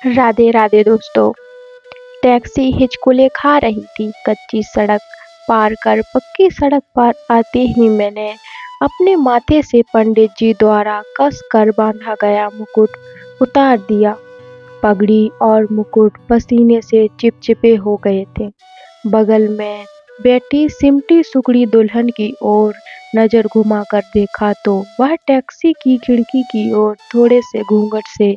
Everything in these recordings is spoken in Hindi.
राधे राधे दोस्तों। टैक्सी हिचकोले खा रही थी। कच्ची सड़क पार कर पक्की सड़क पर आते ही मैंने अपने माथे से पंडित जी द्वारा कस कर बांधा गया मुकुट उतार दिया। पगड़ी और मुकुट पसीने से चिपचिपे हो गए थे। बगल में बैठी सिमटी सुकड़ी दुल्हन की ओर नजर घुमाकर देखा तो वह टैक्सी की खिड़की की ओर थोड़े से घूंघट से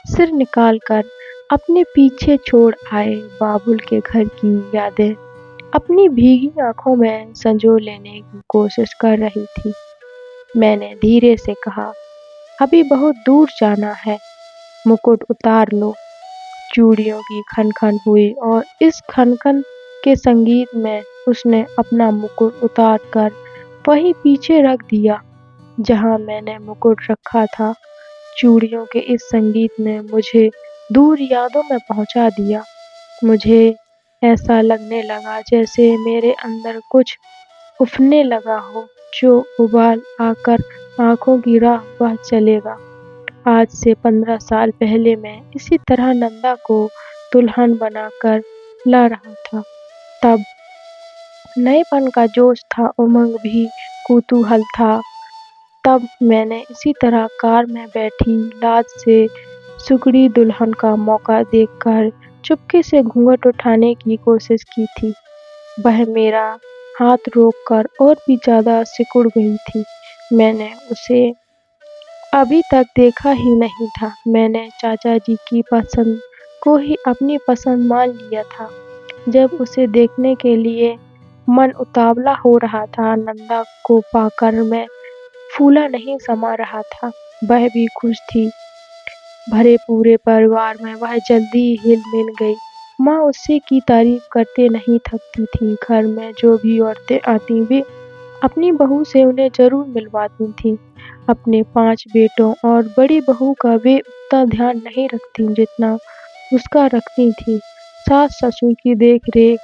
सिर निकालकर अपने पीछे छोड़ आए बाबुल के घर की यादें अपनी भीगी आंखों में संजो लेने की कोशिश कर रही थी। मैंने धीरे से कहा, अभी बहुत दूर जाना है, मुकुट उतार लो। चूड़ियों की खनखन हुई और इस खनखन के संगीत में उसने अपना मुकुट उतार कर वहीं पीछे रख दिया जहां मैंने मुकुट रखा था। चूड़ियों के इस संगीत ने मुझे दूर यादों में पहुंचा दिया। मुझे ऐसा लगने लगा जैसे मेरे अंदर कुछ उफने लगा हो, जो उबाल आकर आंखों की राह वह चलेगा। आज से 15 साल पहले मैं इसी तरह नंदा को दुल्हन बनाकर ला रहा था। तब नएपन का जोश था, उमंग भी कुतूहल था। तब मैंने इसी तरह कार में बैठी लाज से सुगड़ी दुल्हन का मौका देखकर चुपके से घूंघट उठाने की कोशिश की थी। वह मेरा हाथ रोककर और भी ज़्यादा सिकुड़ गई थी। मैंने उसे अभी तक देखा ही नहीं था। मैंने चाचा जी की पसंद को ही अपनी पसंद मान लिया था। जब उसे देखने के लिए मन उतावला हो रहा था, नंदा को पाकर मैं फूला नहीं समा रहा था। वह भी खुश थी। भरे पूरे परिवार में वह जल्दी ही हिल मिल गई। माँ उसी की तारीफ करते नहीं थकती थी। घर में जो भी औरतें आती वे अपनी बहू से उन्हें जरूर मिलवाती थीं। अपने 5 बेटों और बड़ी बहू का वे उतना ध्यान नहीं रखती जितना उसका रखती थीं। सास ससुर की देख रेख,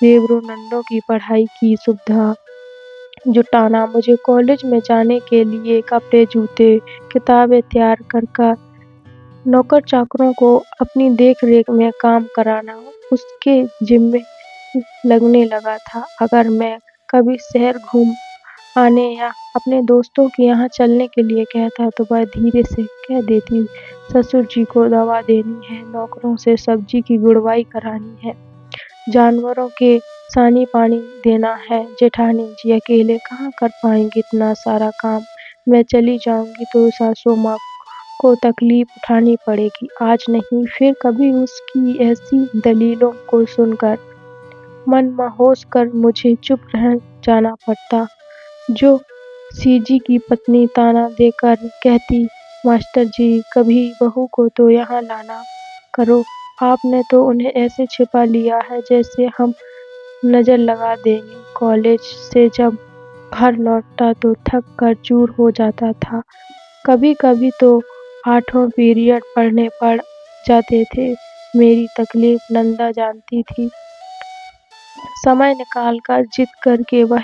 देवरों नंदों की पढ़ाई की सुविधा जुटाना, मुझे कॉलेज में जाने के लिए कपड़े जूते किताबें तैयार कर नौकर चाकरों को अपनी देख रेख में काम कराना उसके जिम्मे लगने लगा था। अगर मैं कभी शहर घूम आने या अपने दोस्तों के यहाँ चलने के लिए कहता तो वह धीरे से कह देती, ससुर जी को दवा देनी है, नौकरों से सब्जी की गुड़वाई करानी है, जानवरों के सानी पानी देना है। जेठानी जी अकेले कहाँ कर पाएंगे इतना सारा काम। मैं चली जाऊंगी तो सासू माँ को तकलीफ उठानी पड़ेगी। आज नहीं फिर कभी उसकी ऐसी दलीलों को सुनकर मन महोश कर मुझे चुप रह जाना पड़ता। जो सीजी की पत्नी ताना देकर कहती, मास्टर जी कभी बहू को तो यहाँ लाना करो, आपने तो उन्हें ऐसे छिपा लिया है जैसे हम नजर लगा देंगे। कॉलेज से जब घर लौटता तो थक कर चूर हो जाता था। कभी कभी तो 8वां पीरियड पढ़ने पड़ जाते थे। मेरी तकलीफ नंदा जानती थी। समय निकालकर जिद करके वह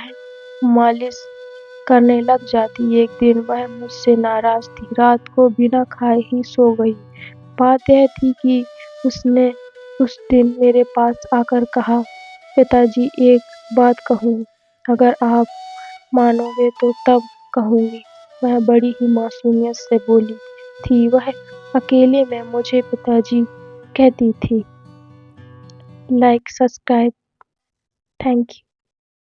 मालिश करने लग जाती। एक दिन वह मुझसे नाराज थी। रात को बिना खाए ही सो गई। बात यह थी कि उसने उस दिन मेरे पास आकर कहा, पिताजी एक बात कहूँ, अगर आप मानोगे तो तब कहूँगी। वह बड़ी ही मासूमियत से बोली थी। वह अकेले में मुझे पिताजी कहती थी। Like subscribe. Thank you.